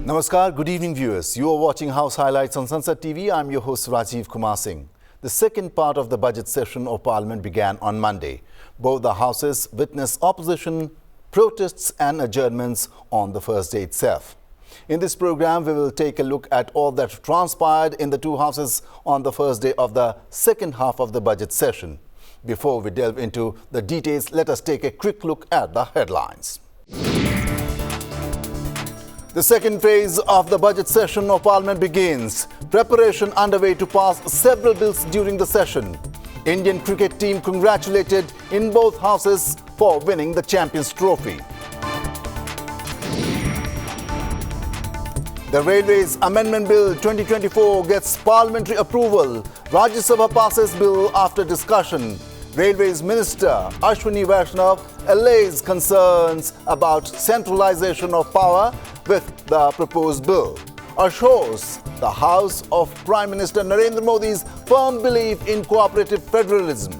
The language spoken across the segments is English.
Namaskar, good evening viewers. You are watching House Highlights on Sunset TV. I'm your host Rajiv Kumar Singh. The second part of the budget session of Parliament began on Monday. Both the houses witnessed opposition, protests and adjournments on the first day itself. In this program, we will take a look at all that transpired in the two houses on the first day of the second half of the budget session. Before we delve into the details, let us take a quick look at the headlines. The second phase of the budget session of Parliament begins. Preparation underway to pass several bills during the session. Indian cricket team congratulated in both houses for winning the Champions Trophy. The Railways Amendment Bill 2024 gets parliamentary approval. Rajya Sabha passes bill after discussion. Railways Minister Ashwini Vaishnav allays concerns about centralization of power with the proposed bill. Assures the House of Prime Minister Narendra Modi's firm belief in cooperative federalism.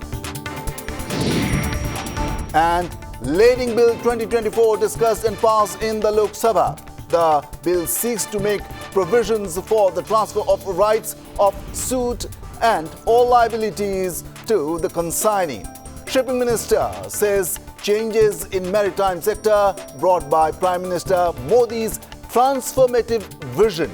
And Lading Bill 2024 discussed and passed in the Lok Sabha. The bill seeks to make provisions for the transfer of rights of suit and all liabilities to the consignee. Shipping Minister says changes in maritime sector brought by Prime Minister Modi's transformative vision.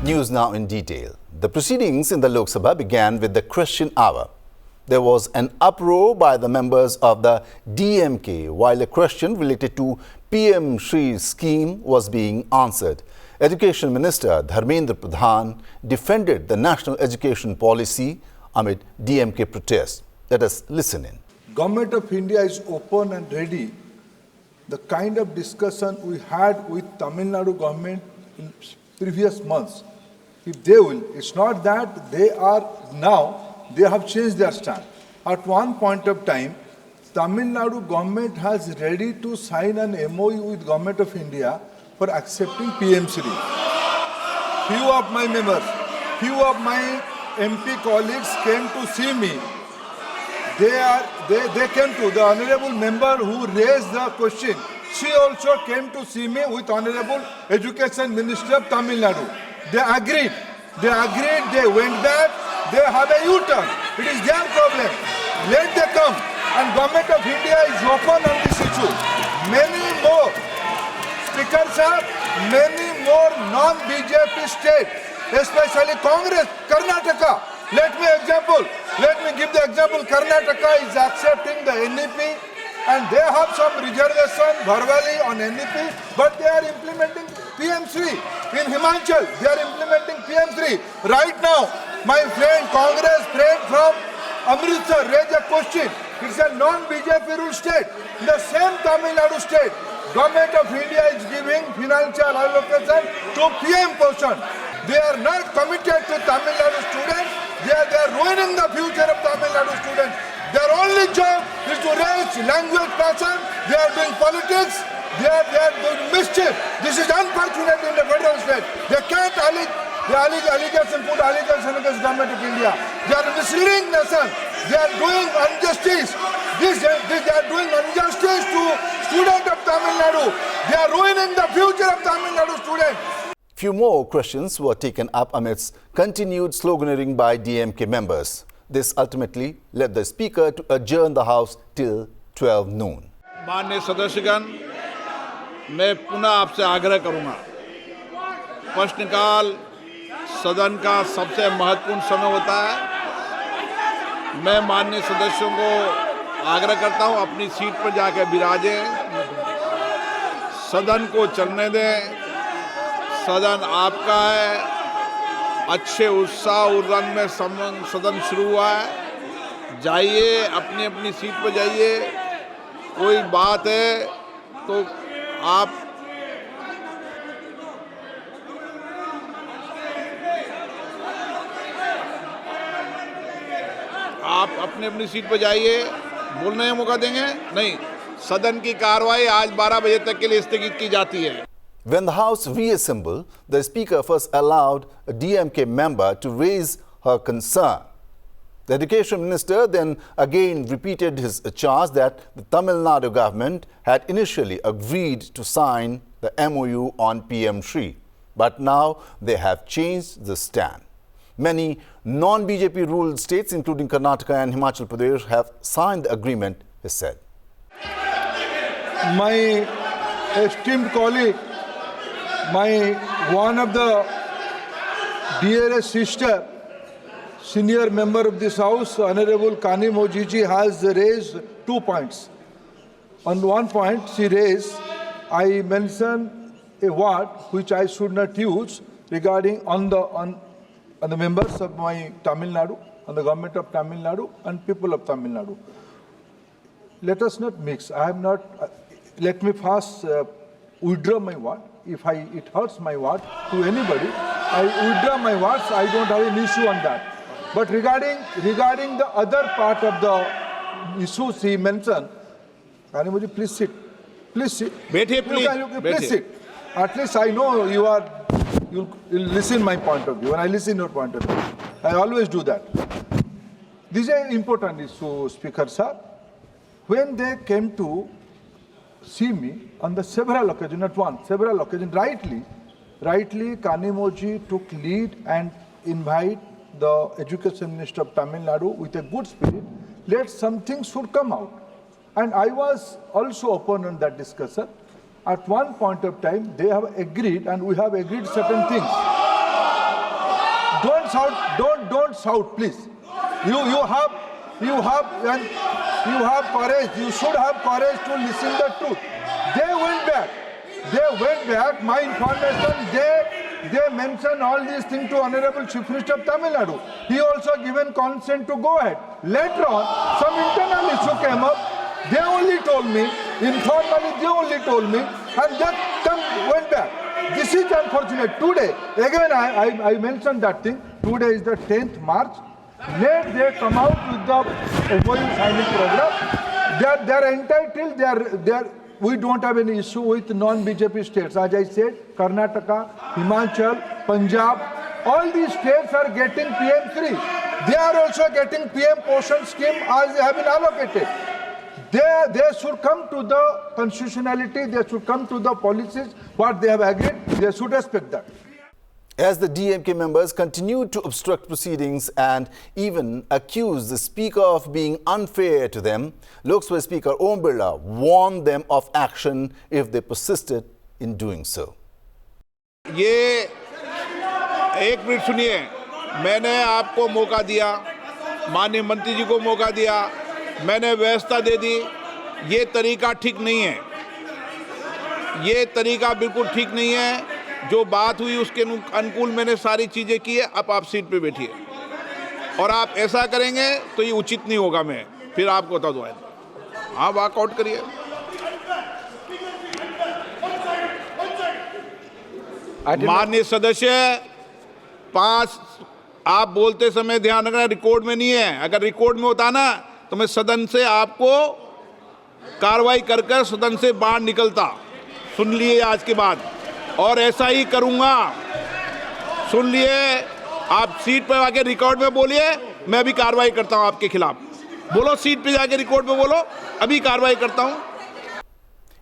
News now in detail. The proceedings in the Lok Sabha began with the question hour. There was an uproar by the members of the DMK while a question related to PM Shri scheme was being answered. Education Minister Dharmendra Pradhan defended the national education policy amid DMK protests. Let us listen in. Government of India is open and ready. The kind of discussion we had with Tamil Nadu government in previous months, if they will, it's not that they are now, they have changed their stand. At one point of time, Tamil Nadu government has ready to sign an MOU with Government of India for accepting PM Shri. Few of my members, few of my MP colleagues came to see me. They came to the honorable member who raised the question. She also came to see me with Honorable Education Minister of Tamil Nadu. They agreed, they went back, they have a U-turn. It is their problem. Let them come. And Government of India is open on this issue. Many more, Speaker sir, many more non-BJP states, especially Congress, Karnataka. Let me give the example. Karnataka is accepting the NEP and they have some reservation verbally on NEP, but they are implementing PM Shri. In Himachal, they are implementing PM Shri. Right now, my friend, Congress friend from Amritsar raised a question. It's a non-BJP rule state. In the same Tamil Nadu state, Government of India is giving financial allocation to PM portion. They are not committed to Tamil Nadu students. They are ruining the future of Tamil Nadu students. Their only job is to raise language passion. They are doing politics. They are doing mischief. This is unfortunate in the federal state. They can't put allegation against Government of India. They are misleading nation. They are doing injustice. They are doing injustice to students of Tamil Nadu. They are ruining the future of Tamil Nadu students. Few more questions were taken up amidst continued sloganeering by DMK members. This ultimately led the Speaker to adjourn the House till 12 noon. माननीय सदस्यगण, मैं पुनः आपसे आग्रह करूंगा। प्रश्नकाल सदन का सबसे महत्वपूर्ण समय होता है। मैं माननीय सदस्यों को आग्रह करता हूं अपनी सीट पर जाकर विराजें, सदन को चलने दें। सदन आपका है। अच्छे उत्साह और रंग में सदन शुरू हुआ है। जाइए, अपनी अपनी सीट पर जाइए। कोई बात है तो आप अपनी अपनी सीट पर जाइए। बोलने का मौका देंगे नहीं। सदन की कार्रवाई आज 12 बजे तक के लिए स्थगित की जाती है। When the House reassembled, the Speaker first allowed a DMK member to raise her concern. The Education Minister then again repeated his charge that the Tamil Nadu government had initially agreed to sign the MOU on PM Shri, but now they have changed the stand. Many non-BJP ruled states, including Karnataka and Himachal Pradesh, have signed the agreement, he said. My esteemed colleague, one of the dearest sister, senior member of this house, Honorable Kani Mojiji, has raised 2 points. On one point, she raised, I mentioned a word which I should not use regarding on the members of my Tamil Nadu, on the government of Tamil Nadu and people of Tamil Nadu. Let us not mix. I am not. Let me first withdraw my word. If it hurts my word to anybody, I withdraw my words. I don't have an issue on that. But regarding the other part of the issues he mentioned, Kanimuji, please sit. Please sit. Please sit. At least I know you'll listen my point of view, and I listen your point of view. I always do that. This is an important issue, Speaker sir. When they came to see me on the several occasions, not one, several occasions, rightly, Kanimoji took lead and invite the Education Minister of Tamil Nadu with a good spirit, let some things should come out. And I was also open on that discussion. At one point of time, they have agreed, and we have agreed certain things. Don't shout, please. You have courage. You should have courage to listen the truth. They went back. My information, they mentioned all these things to Honorable Chief Minister of Tamil Nadu. He also given consent to go ahead. Later on, some internal issue came up. They only told me, informally, and that went back. This is unfortunate. Today, again, I mentioned that thing. Today is the 10th March. Let they come out with the MOU signing program. They are entitled. We don't have any issue with non-BJP states. As I said, Karnataka, Himachal, Punjab, all these states are getting PM3. They are also getting PM Poshan scheme as they have been allocated. They should come to the constitutionality, they should come to the policies, what they have agreed, they should respect that. As the DMK members continued to obstruct proceedings and even accuse the Speaker of being unfair to them, Lok Sabha Speaker Om Birla warned them of action if they persisted in doing so. ये एक minute सुनिए, मैंने आपको मौका दिया, माननीय मंत्री जी को मौका दिया, मैंने व्यवस्था दे दी। ये तरीका ठीक नहीं है, ये तरीका बिल्कुल ठीक नहीं है। जो बात हुई उसके अनुकूल मैंने सारी चीज़ें की है। अब आप सीट पे बैठिए और आप ऐसा करेंगे तो ये उचित नहीं होगा। मैं फिर आपको बता दूँ, हाँ वॉकआउट करिए। माननीय सदस्य 5 आप बोलते समय ध्यान रखना, रिकॉर्ड में नहीं है। अगर रिकॉर्ड में होता ना तो मैं सदन से आपको कार्रवाई कर सदन से बाहर निकलता। सुन लिए आज के बाद, और ऐसा ही करूंगा। सुन लिए, आप सीट पर आके रिकॉर्ड में बोलिए, मैं अभी कार्रवाई करता हूं आपके खिलाफ। बोलो, सीट पे जाके रिकॉर्ड में बोलो, अभी कार्रवाई करता हूं।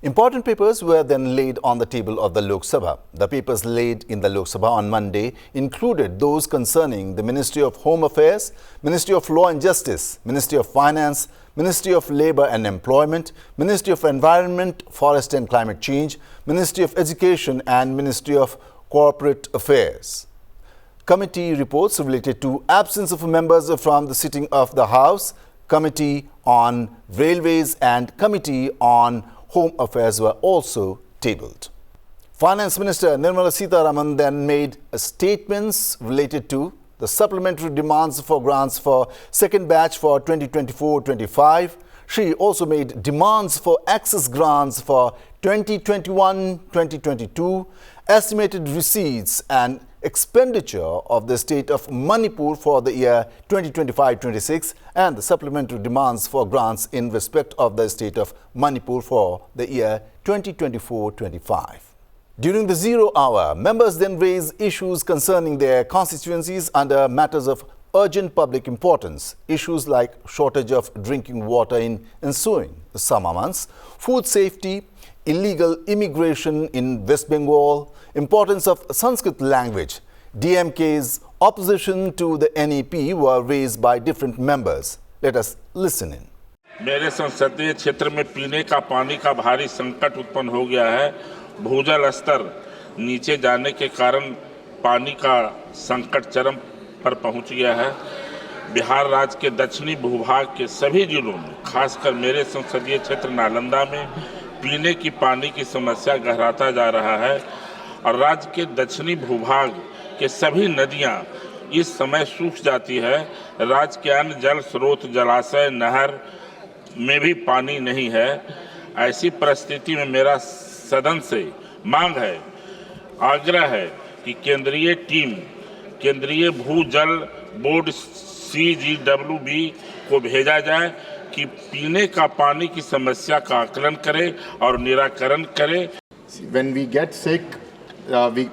Important papers were then laid on the table of the Lok Sabha. The papers laid in the Lok Sabha on Monday included those concerning the Ministry of Home Affairs, Ministry of Law and Justice, Ministry of Finance, Ministry of Labour and Employment, Ministry of Environment, Forest and Climate Change, Ministry of Education and Ministry of Corporate Affairs. Committee reports related to absence of members from the sitting of the House, Committee on Railways and Committee on Home Affairs were also tabled. Finance Minister Nirmala Sitharaman then made statements related to the supplementary demands for grants for second batch for 2024-25. She also made demands for access grants for 2021-2022, estimated receipts and expenditure of the state of Manipur for the year 2025-26 and the supplementary demands for grants in respect of the state of Manipur for the year 2024-25. During the 0 hour, members then raised issues concerning their constituencies under matters of urgent public importance. Issues like shortage of drinking water in ensuing summer months, food safety, illegal immigration in West Bengal, importance of Sanskrit language, DMK's opposition to the NEP were raised by different members. Let us listen in. मेरे संसदीय क्षेत्र में पीने का पानी का भारी संकट उत्पन्न हो गया है। भूजल स्तर नीचे जाने के कारण पानी का संकट चरम पर पहुंच गया है। बिहार राज्य के दक्षिणी भूभाग के सभी जिलों में, खासकर मेरे संसदीय क्षेत्र नालंदा में पीने की पानी की समस्या गहराता जा रहा है और राज्य के दक्षिणी भूभाग के सभी नदियां इस समय सूख जाती है। राज्य के अन्य जल स्रोत, जलाशय, नहर में भी पानी नहीं है। ऐसी परिस्थिति में मेरा सदन से मांग है, आग्रह है कि केंद्रीय टीम केंद्रीय भूजल बोर्ड CGWB को भेजा जाए कि पीने का पानी की समस्या का आकलन करे और निराकरण करे। When we get sick, we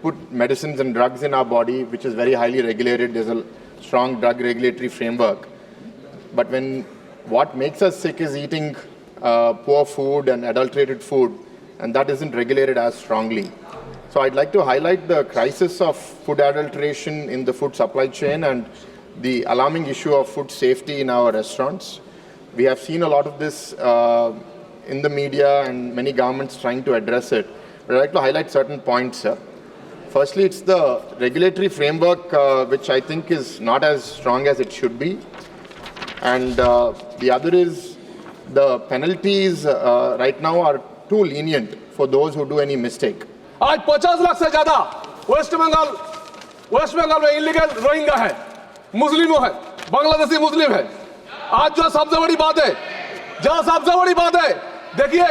put medicines and drugs in our body, which is very highly regulated. There's a strong drug regulatory framework. But what makes us sick is eating poor food and adulterated food, and that isn't regulated as strongly. So I'd like to highlight the crisis of food adulteration in the food supply chain and the alarming issue of food safety in our restaurants. We have seen a lot of this in the media and many governments trying to address it. But I'd like to highlight certain points here. Firstly, it's the regulatory framework which I think is not as strong as it should be. And the other is the penalties right now are too lenient for those who do any mistake. आज 50 लाख से ज्यादा waste Bengal में illegal Rohingya है, मुस्लिमों है, बांग्लादेशी मुस्लिम है। आज जो सबसे बड़ी बात है, देखिए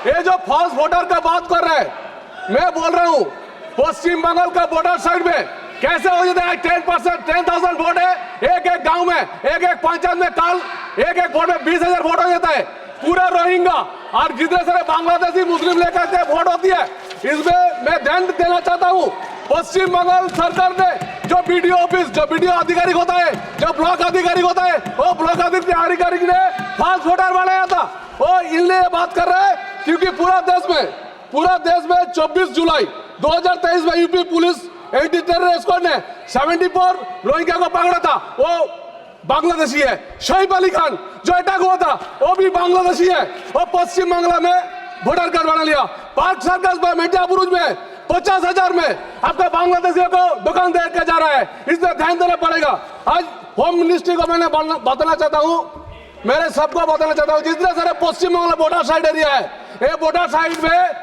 ये जो फॉल्स वोटर का बात कर रहे हैं, मैं बोल रहा हूँ पश्चिम बंगाल का बॉर्डर साइड में कैसे हो जाता है 10,000 वोट है एक गांव में, एक पंचायत में, काल एक वोट में 20,000 वोट हो जाता है। पूरा रोहिंग्या और जितने सारे बांग्लादेशी मुस्लिम लेकर के वोट होती है, इसमें मैं ध्यान देना चाहता हूँ पश्चिम बंगाल सरकार ने जो बीडीओ ऑफिस, जो बीडीओ अधिकारी होता है, जो ब्लॉक अधिकारी होता है, वो ब्लॉक अधिकारी ने फॉल्स वोटर बनाया था। वो इनलिए बात कर रहे हैं क्योंकि पूरा देश में 24 जुलाई 2023 में UP police anti terror squad ने 74 रोहिंग्या को पकड़ा था। वो बांग्लादेशी है। शहीद अली खान जो अटैक हुआ था वो भी बांग्लादेशी है। वो पश्चिम बंगाल में वोटर कार्ड बना लिया। पार्क सर्कस में, मेटिया बुरुज में 50,000 में आपका बांग्लादेशियों को दुकान दे के जा रहा है। इसमें ध्यान देना पड़ेगा। आज होम मिनिस्ट्री को मैंने बताना चाहता हूँ, मेरे सबको बताना चाहता हूँ, जितने सारे Paschim Bangal voter side area है, ये वोटर साइड में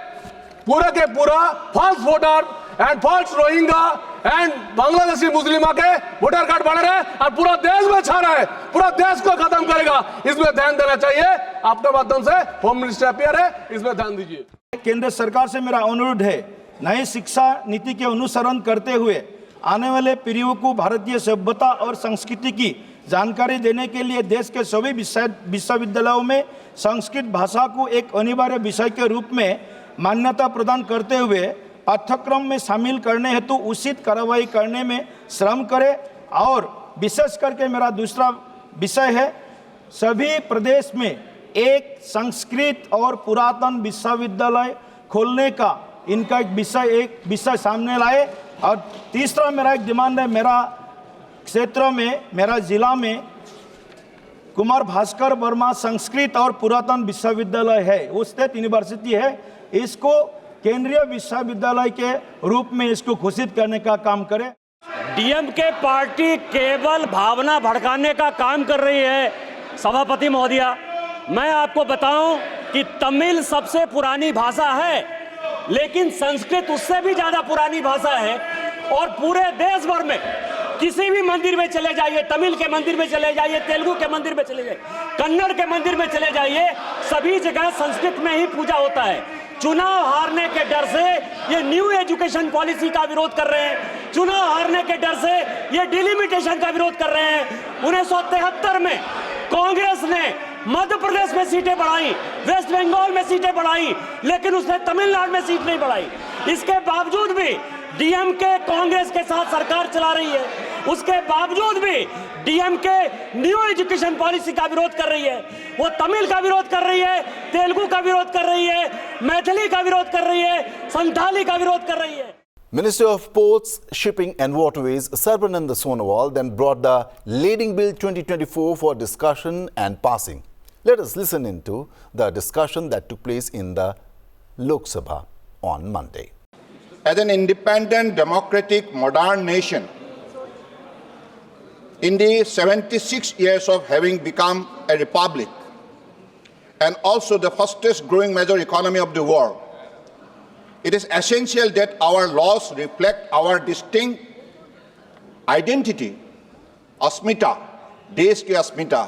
पूरा के पूरा false voter and false Rohingya and Bangladeshi Muslim के वोटर कार्ड बना रहे हैं और पूरा देश में छा रहा है, पूरा देश को खत्म करेगा। इसमें ध्यान देना चाहिए। आपके माध्यम से होम मिनिस्टर अपियर है, इसमें ध्यान दीजिए। केंद्र सरकार से मेरा अनुरोध है, नई शिक्षा नीति के अनुसरण करते हुए आने वाले पीढ़ियों को भारतीय सभ्यता और संस्कृति की जानकारी देने के लिए देश के सभी विश्वविद्यालयों में संस्कृत भाषा को एक अनिवार्य विषय के रूप में मान्यता प्रदान करते हुए पाठ्यक्रम में शामिल करने हेतु उचित कार्रवाई करने में श्रम करें। और विशेष करके मेरा दूसरा विषय है, सभी प्रदेश में एक संस्कृत और पुरातन विश्वविद्यालय खोलने का इनका एक विषय सामने लाए। और तीसरा मेरा एक डिमांड है, मेरा क्षेत्र में, मेरा जिला में कुमार भास्कर वर्मा संस्कृत और पुरातन विश्वविद्यालय है, वो स्टेट यूनिवर्सिटी है, इसको केंद्रीय विश्वविद्यालय के रूप में इसको घोषित करने का काम करें। डीएमके पार्टी केवल भावना भड़काने का काम कर रही है। सभापति महोदया, मैं आपको बताऊं कि तमिल सबसे पुरानी भाषा है, लेकिन संस्कृत उससे भी ज्यादा पुरानी भाषा है। और पूरे देश भर में किसी भी मंदिर में चले जाइए, तमिल के मंदिर में चले जाइए, तेलुगु के मंदिर में चले जाइए, कन्नड़ के मंदिर में चले जाइए, सभी जगह संस्कृत में ही पूजा होता है। चुनाव हारने के डर से ये न्यू एजुकेशन पॉलिसी का विरोध कर रहे हैं। चुनाव हारने के डर से ये डिलिमिटेशन का विरोध कर रहे हैं। 1973 में कांग्रेस ने मध्य प्रदेश में सीटें बढ़ाई, वेस्ट बंगाल में सीटें बढ़ाई, लेकिन उसने तमिलनाडु में सीट नहीं बढ़ाई। इसके बावजूद भी डीएमके कांग्रेस के साथ सरकार चला रही है, उसके बावजूद भी डीएमके न्यू एजुकेशन पॉलिसी का विरोध कर रही है। वो तमिल का विरोध कर रही है, तेलुगु का विरोध कर रही है, मैथिली का विरोध कर रही है, संथाली का विरोध कर रही है। Minister of Ports, Shipping and Waterways Sarbananda Sonowal then brought the Leading Bill 2024 for discussion and passing. Let us listen into the discussion that took place in the Lok Sabha on Monday. As an independent, democratic, modern nation, in the 76 years of having become a republic and also the fastest growing major economy of the world, it is essential that our laws reflect our distinct identity, अस्मिता, देश की अस्मिता,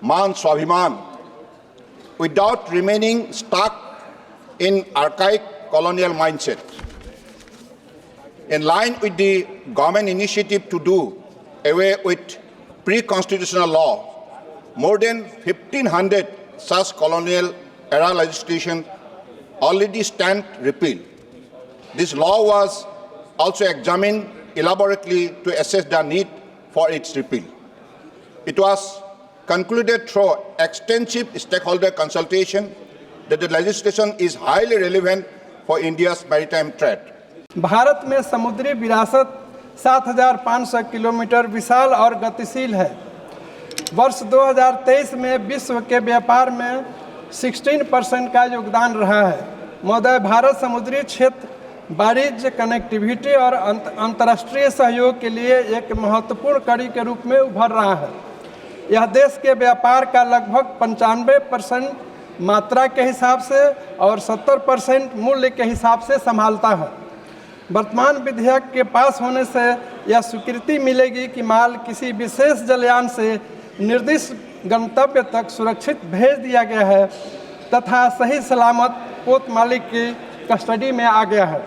मान स्वाभिमान, without remaining stuck in archaic colonial mindset. In line with the government initiative to do away with pre-constitutional law, more than 1,500 such colonial era legislation already stand repealed. This law was also examined elaborately to assess the need for its repeal. It was concluded through extensive stakeholder consultation that the legislation is highly relevant for India's maritime trade. Bharat में समुद्री विरासत 7,500 kilometre विशाल और गतिशील है। वर्ष 2023 में विश्व के व्यापार में 16% का योगदान रहा है। महोदय, भारत समुद्री क्षेत्र वाणिज्य, कनेक्टिविटी और अंतर्राष्ट्रीय सहयोग के लिए एक महत्वपूर्ण कड़ी के रूप में उभर रहा है। यह देश के व्यापार का लगभग 95% मात्रा के हिसाब से और 70% मूल्य के हिसाब से संभालता है। वर्तमान विधेयक के पास होने से यह स्वीकृति मिलेगी कि माल किसी विशेष जलयान से निर्दिष्ट गंतव्य तक सुरक्षित भेज दिया गया है तथा सही सलामत पोत मालिक की कस्टडी में आ गया है।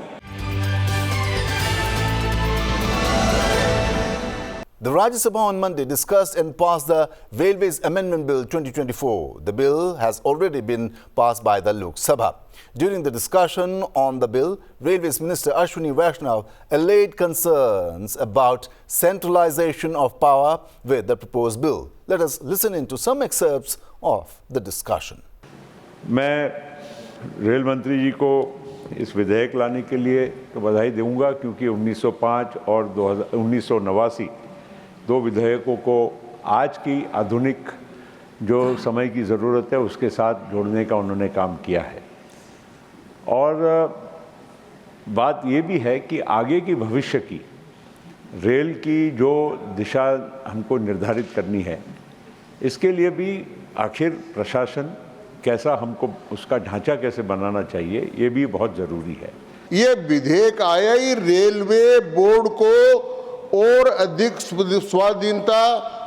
The Rajya Sabha on Monday discussed and passed the Railways Amendment Bill 2024. The bill has already been passed by the Lok Sabha. During the discussion on the bill, Railways Minister Ashwini Vaishnav allayed concerns about centralization of power with the proposed bill. Let us listen into some excerpts of the discussion. मैं rail मंत्री जी को इस विधेयक लाने के लिए तो बधाई दूंगा, क्योंकि 1905 और 1989 दो विधेयकों को आज की आधुनिक जो समय की ज़रूरत है उसके साथ जोड़ने का उन्होंने काम किया है। और बात ये भी है कि आगे की भविष्य की रेल की जो दिशा हमको निर्धारित करनी है, इसके लिए भी आखिर प्रशासन कैसा, हमको उसका ढांचा कैसे बनाना चाहिए, ये भी बहुत ज़रूरी है। ये विधेयक आया ही रेलवे बोर्ड को और अधिक स्वाधीनता,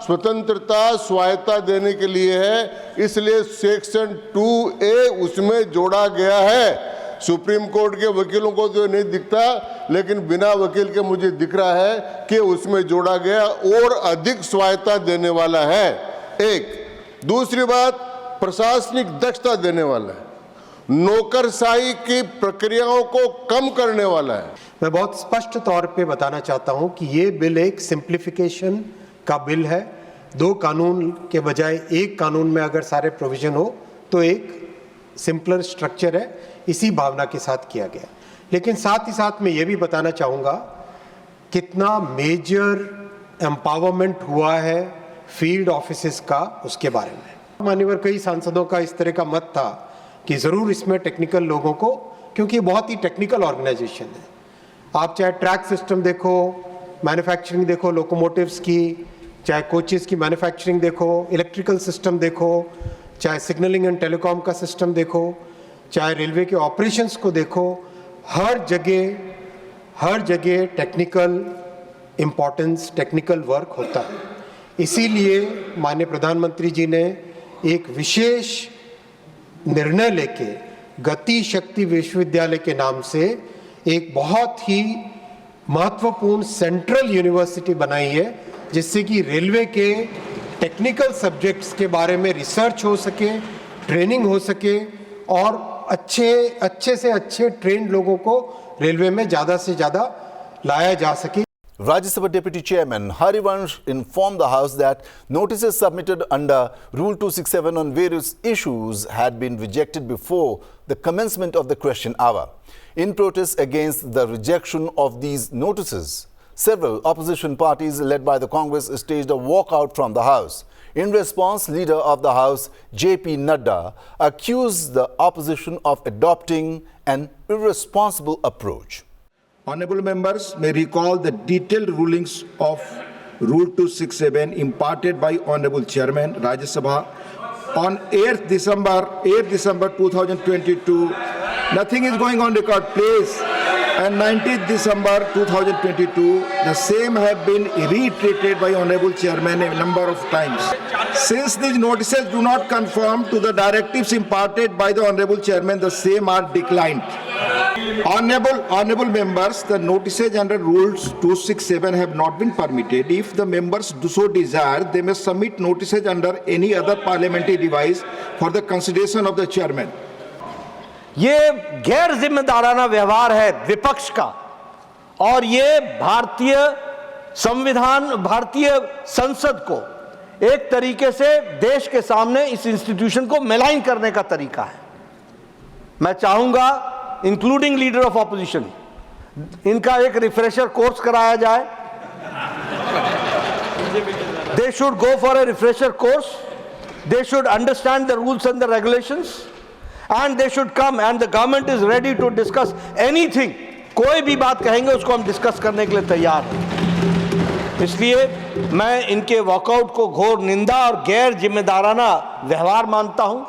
स्वतंत्रता, स्वायत्ता देने के लिए है। इसलिए सेक्शन 2A उसमें जोड़ा गया है। सुप्रीम कोर्ट के वकीलों को तो नहीं दिखता, लेकिन बिना वकील के मुझे दिख रहा है कि उसमें जोड़ा गया और अधिक स्वायत्ता देने वाला है। एक दूसरी बात, प्रशासनिक दक्षता देने वाला है, नौकरशाही की प्रक्रियाओं को कम करने वाला है। मैं बहुत स्पष्ट तौर पे बताना चाहता हूं कि ये बिल एक सिंप्लीफिकेशन का बिल है। दो कानून के बजाय एक कानून में अगर सारे प्रोविजन हो तो एक सिंपलर स्ट्रक्चर है, इसी भावना के साथ किया गया। लेकिन साथ ही साथ मैं ये भी बताना चाहूँगा कितना मेजर एम्पावरमेंट हुआ है फील्ड ऑफिसेस का, उसके बारे में मान्यवर कई सांसदों का इस तरह का मत था कि ज़रूर इसमें टेक्निकल लोगों को, क्योंकि बहुत ही टेक्निकल ऑर्गेनाइजेशन है। आप चाहे ट्रैक सिस्टम देखो, मैन्युफैक्चरिंग देखो लोकोमोटिव्स की, चाहे कोचेस की मैन्युफैक्चरिंग देखो, इलेक्ट्रिकल सिस्टम देखो, चाहे सिग्नलिंग एंड टेलीकॉम का सिस्टम देखो, चाहे रेलवे के ऑपरेशंस को देखो, हर जगह टेक्निकल इम्पोर्टेंस, टेक्निकल वर्क होता है। इसीलिए माननीय प्रधानमंत्री जी ने एक विशेष निर्णय लेके गति शक्ति विश्वविद्यालय के नाम से एक बहुत ही महत्वपूर्ण सेंट्रल यूनिवर्सिटी बनाई है, जिससे कि रेलवे के टेक्निकल सब्जेक्ट्स के बारे में रिसर्च हो सके, ट्रेनिंग हो सके और अच्छे से अच्छे ट्रेंड लोगों को रेलवे में ज़्यादा से ज़्यादा लाया जा सके। Rajya Sabha Deputy Chairman Harivansh informed the House that notices submitted under Rule 267 on various issues had been rejected before the commencement of the question hour. In protest against the rejection of these notices, several opposition parties led by the Congress staged a walkout from the House. In response, Leader of the House, J.P. Nadda, accused the opposition of adopting an irresponsible approach. Honorable members may recall the detailed rulings of Rule 267 imparted by Honorable Chairman Rajya Sabha on 8th December 2022. Nothing is going on record, please. And 19th December 2022, the same have been reiterated by Honorable Chairman a number of times. Since these notices do not conform to the directives imparted by the Honorable Chairman, the same are declined. Honorable members, the notices under Rules 267 have not been permitted. If the members do so desire, they may submit notices under any other parliamentary device for the consideration of the chairman. ये गैर जिम्मेदाराना व्यवहार है विपक्ष का और ये भारतीय संविधान, भारतीय संसद को एक तरीके से देश के सामने इस इंस्टीट्यूशन को मेलाइन करने का तरीका है। मैं चाहूंगा इंक्लूडिंग लीडर ऑफ ऑपोजिशन, इनका एक रिफ्रेशर कोर्स कराया जाए। They should go for a refresher course, they should understand the rules and the regulations and they should come and the government is ready to discuss anything. कोई भी बात कहेंगे उसको हम डिस्कस करने के लिए तैयार हैं। इसलिए मैं इनके वॉकआउट को घोर निंदा और गैर जिम्मेदाराना व्यवहार मानता हूं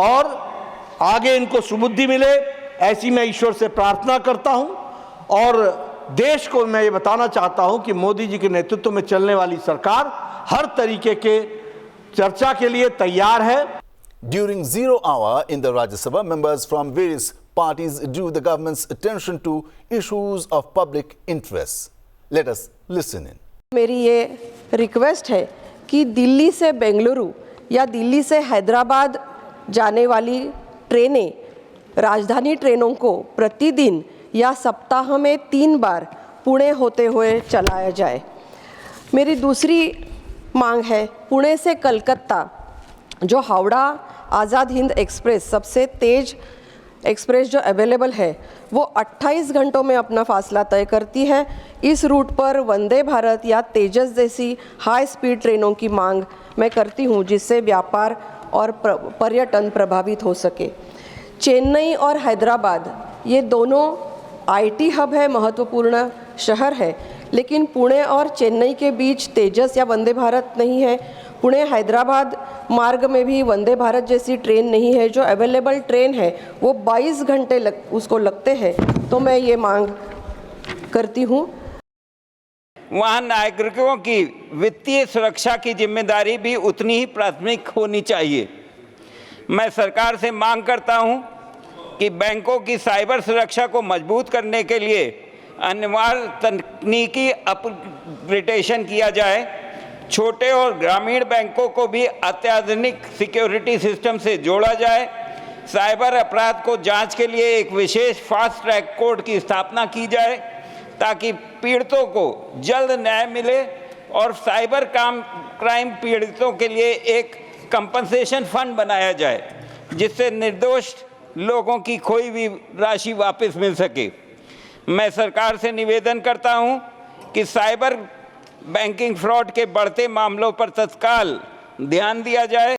और आगे इनको सुबुद्धि मिले ऐसी मैं ईश्वर से प्रार्थना करता हूं और देश को मैं ये बताना चाहता हूं कि मोदी जी के नेतृत्व में चलने वाली सरकार हर तरीके के चर्चा के लिए तैयार है। During zero hour in the Rajya Sabha, members from various parties drew the government's attention to issues of public interest. Let us listen in. मेरी ये रिक्वेस्ट है कि दिल्ली से बेंगलुरु या दिल्ली से हैदराबाद जाने वाली ट्रेनें, राजधानी ट्रेनों को प्रतिदिन या सप्ताह में 3 बार पुणे होते हुए चलाया जाए। मेरी दूसरी मांग है पुणे से कलकत्ता जो हावड़ा आज़ाद हिंद एक्सप्रेस सबसे तेज़ एक्सप्रेस जो अवेलेबल है वो 28 घंटों में अपना फासला तय करती है। इस रूट पर वंदे भारत या तेजस जैसी हाई स्पीड ट्रेनों की मांग मैं करती हूँ जिससे व्यापार और पर्यटन प्रभावित हो सके। चेन्नई और हैदराबाद ये दोनों आईटी हब है, महत्वपूर्ण शहर है, लेकिन पुणे और चेन्नई के बीच तेजस या वंदे भारत नहीं है। पुणे हैदराबाद मार्ग में भी वंदे भारत जैसी ट्रेन नहीं है। जो अवेलेबल ट्रेन है वो 22 घंटे उसको लगते हैं। तो मैं ये मांग करती हूँ। वहाँ नागरिकों की वित्तीय सुरक्षा की जिम्मेदारी भी उतनी ही प्राथमिक होनी चाहिए। मैं सरकार से मांग करता हूँ कि बैंकों की साइबर सुरक्षा को मजबूत करने के लिए अनिवार्य तकनीकी अपग्रेडेशन किया जाए। छोटे और ग्रामीण बैंकों को भी अत्याधुनिक सिक्योरिटी सिस्टम से जोड़ा जाए। साइबर अपराध को जांच के लिए एक विशेष फास्ट ट्रैक कोर्ट की स्थापना की जाए ताकि पीड़ितों को जल्द न्याय मिले और साइबर क्राइम पीड़ितों के लिए एक कंपनसेशन फंड बनाया जाए जिससे निर्दोष लोगों की खोई हुई राशि वापस मिल सके। मैं सरकार से निवेदन करता हूं कि साइबर बैंकिंग फ्रॉड के बढ़ते मामलों पर तत्काल ध्यान दिया जाए।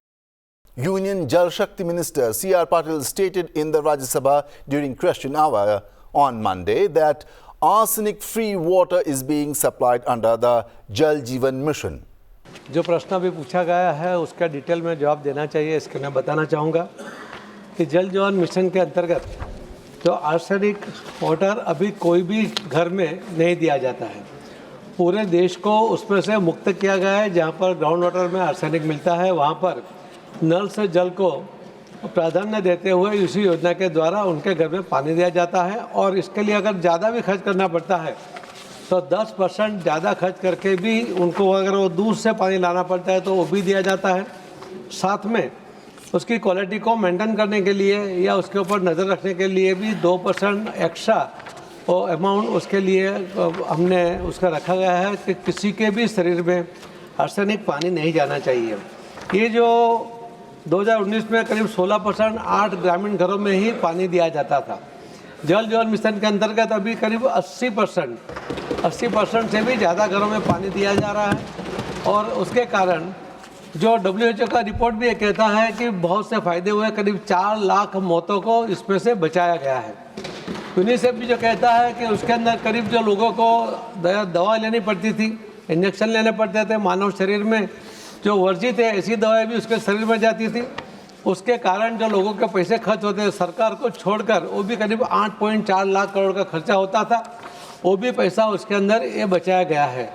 Union Jal Shakti Minister C.R. Patil stated in the Rajya Sabha during question hour on Monday that arsenic-free water is being supplied under the Jal Jeevan Mission. जो प्रश्न अभी पूछा गया है उसका डिटेल में जवाब देना चाहिए। इसके मैं बताना चाहूँगा कि जल जीवन मिशन के अंतर्गत जो आर्सेनिक वाटर अभी कोई भी घर में नहीं दिया जाता है। पूरे देश को उसमें से मुक्त किया गया है। जहाँ पर ग्राउंड वाटर में आर्सेनिक मिलता है वहाँ पर नल से जल को प्राधान्य देते हुए इसी योजना के द्वारा उनके घर में पानी दिया जाता है। और इसके लिए अगर ज़्यादा भी खर्च करना पड़ता है तो 10% ज़्यादा खर्च करके भी उनको अगर वो दूर से पानी लाना पड़ता है तो वो भी दिया जाता है। साथ में उसकी क्वालिटी को मेंटेन करने के लिए या उसके ऊपर नज़र रखने के लिए भी 2% एक्स्ट्रा वो अमाउंट उसके लिए हमने उसका रखा गया है कि किसी के भी शरीर में आर्सेनिक पानी नहीं जाना चाहिए। ये जो 2019 में करीब 16% 8 ग्रामीण घरों में ही पानी दिया जाता था। जल जीवन मिशन के अंतर्गत अभी करीब 80% से भी ज़्यादा घरों में पानी दिया जा रहा है और उसके कारण जो WHO का रिपोर्ट भी ये कहता है कि बहुत से फ़ायदे हुए, करीब 4 लाख मौतों को इसमें से बचाया गया है। यूनिसेफ भी जो कहता है कि उसके अंदर करीब जो लोगों को दवा लेनी पड़ती थी, इंजेक्शन लेने पड़ते थे, मानव शरीर में जो वर्जित है ऐसी दवाएं भी उसके शरीर में जाती थी। उसके कारण जो लोगों के पैसे खर्च होते थे सरकार को छोड़कर, वो भी करीब 8.4 लाख करोड़ का खर्चा होता था, वो भी पैसा उसके अंदर ये बचाया गया है।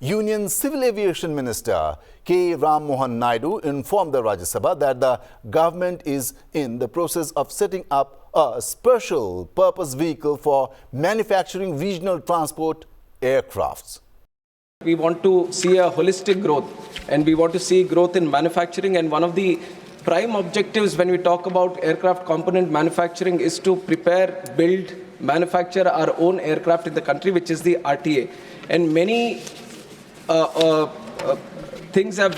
Union Civil Aviation Minister K. Ram Mohan Naidu informed the Rajya Sabha that the government is in the process of setting up a special purpose vehicle for manufacturing regional transport aircrafts. We want to see a holistic growth and we want to see growth in manufacturing, and one of the prime objectives when we talk about aircraft component manufacturing is to prepare, build, manufacture our own aircraft in the country, which is the RTA. And many things have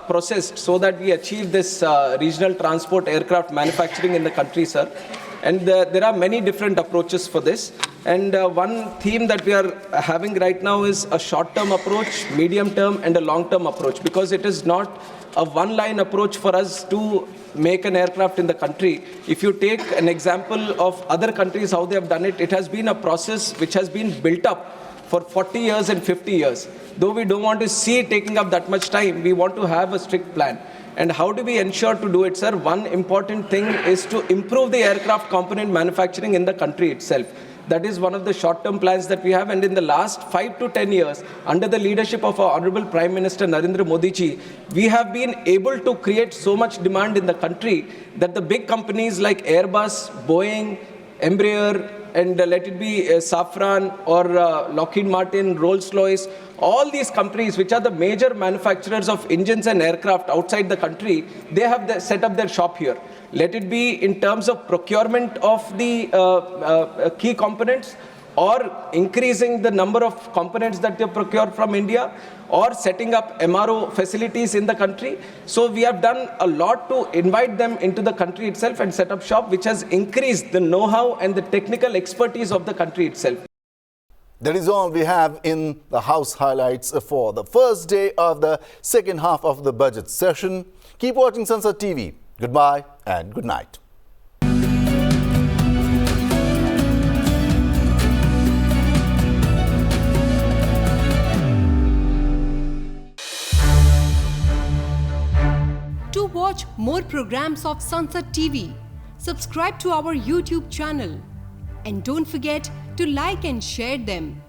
processed so that we achieve this regional transport aircraft manufacturing in the country, sir. And there are many different approaches for this. And one theme that we are having right now is a short-term approach, medium-term and a long-term approach, because it is not a one-line approach for us to make an aircraft in the country. If you take an example of other countries, how they have done it, it has been a process which has been built up for 40 years and 50 years. Though we don't want to see it taking up that much time, we want to have a strict plan. And how do we ensure to do it, sir? One important thing is to improve the aircraft component manufacturing in the country itself. That is one of the short-term plans that we have. And in the last 5 to 10 years, under the leadership of our Honorable Prime Minister Narendra Modi ji, we have been able to create so much demand in the country that the big companies like Airbus, Boeing, Embraer, and let it be Safran or Lockheed Martin, Rolls-Royce, all these companies which are the major manufacturers of engines and aircraft outside the country, they have set up their shop here. Let it be in terms of procurement of the key components, or increasing the number of components that they procure from India, or setting up MRO facilities in the country. So we have done a lot to invite them into the country itself and set up shop, which has increased the know-how and the technical expertise of the country itself. That is all we have in the House highlights for the first day of the second half of the budget session. Keep watching Sansad TV. Goodbye and good night. To watch more programs of Sansad TV, subscribe to our YouTube channel and don't forget to like and share them.